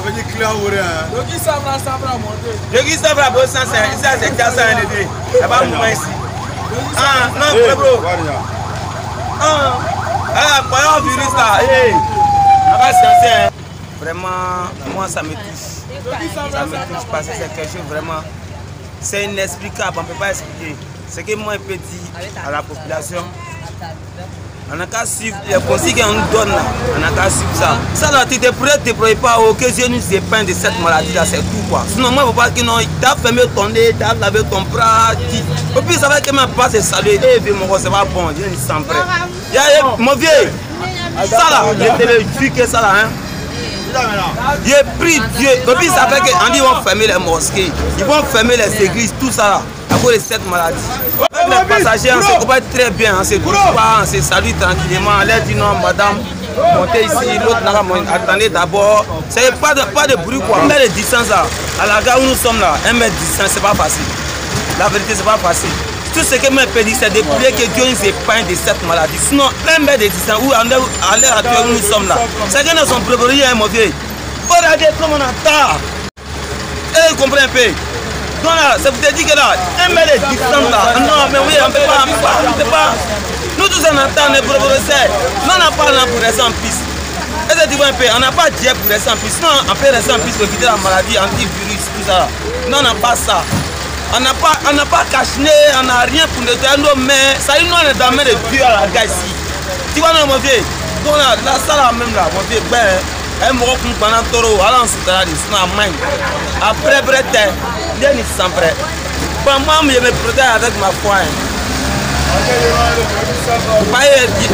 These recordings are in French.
veut dire client ou rien. Donc il s'en va monter. Le qui s'en va pour 105, ça c'est 400 degrés. Ça va mourir ici. Ah, non, bro. Ah, croyant virus là. Vraiment, moi ça me touche. Ça me touche parce que c'est quelque chose vraiment. C'est inexplicable, on ne peut pas expliquer. Ce que moi je peux dire à la population, on n'a qu'à suivre les conseils qu'on nous donne, on n'a qu'à suivre ça. Ça là, tu te prêtes, tu ne prêtes pas au que Dieu nous épargne de cette maladie là, c'est tout quoi. Sinon, moi je ne veux pas que non, tu as fermé ton nez, tu as lavé ton bras. Et puis ça va que ma passe et saluer, et puis mon gars, c'est pas bon, je ne sens prêt. Mon vieux, ça là, je te le dis que ça là, hein. J'ai pris Dieu. Et puis ça fait qu'on dit qu'ils vont fermer les mosquées, ils vont fermer les églises, tout ça là, à cause de cette maladie. Les passagers, on se comprend très bien, on se touche pas, on se salue tranquillement, on leur dit non madame, montez ici, l'autre là, attendez d'abord. C'est pas de bruit quoi. 1 mètre de distance là, à la gare où nous sommes là, 1 mètre de distance, c'est pas facile. La vérité, c'est pas facile. Tout ce que moi je peux dire, c'est de prier que Dieu nous épargne de cette maladie. Sinon, 1 mètre de distance, où à l'heure actuelle où nous sommes là, chacun a son préféré, hein, mon vieux. Regardez comme on attend. Et vous comprenez un peu. Donc là, ça vous dit que là, 1 mètre de distance là, non, mais oui, on ne peut pas. Nous tous on attend les professeurs. Nous on n'a pas là pour rester en piste. Est-ce que tu vois un peu, on n'a pas Dieu pour rester en piste. Non, on peut rester en piste pour éviter la maladie, antivirus, tout ça. Non, on n'a pas ça. On n'a pas caché, on n'a rien pour nettoyer nos mains. Ça y est, nous on est dans la main de Dieu à la gare ici. Tu vois, non, mon vieux. Donc là, ça là même là, mon vieux, ben. Un mot comme pendant toro, alors on se t'a dit, c'est ma main. Après, prêt, bien il s'en prêt. Pour moi, je me protège avec ma foi.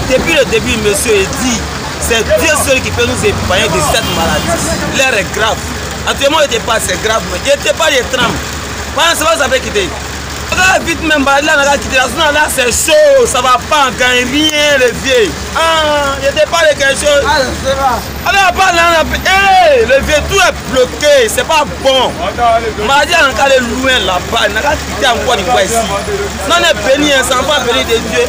Depuis le début, monsieur dit, c'est Dieu seul qui peut nous épargner de cette maladie. L'air est grave. Actuellement, il n'était pas, c'est grave, mais il n'était pas les trames. Pendant ce temps, ça peut quitter. Vite même, là, on a quitté la zone, là, c'est chaud, ça va pas, on gagne rien, le vieux. Ah, il n'était pas de quelque chose. Ah, c'est vrai. Alors, le vieux, tout est bloqué, c'est pas bon. Maladie, on a loin là-bas, on a quitté encore une fois ici. Non, on est béni, on s'en va béni de Dieu.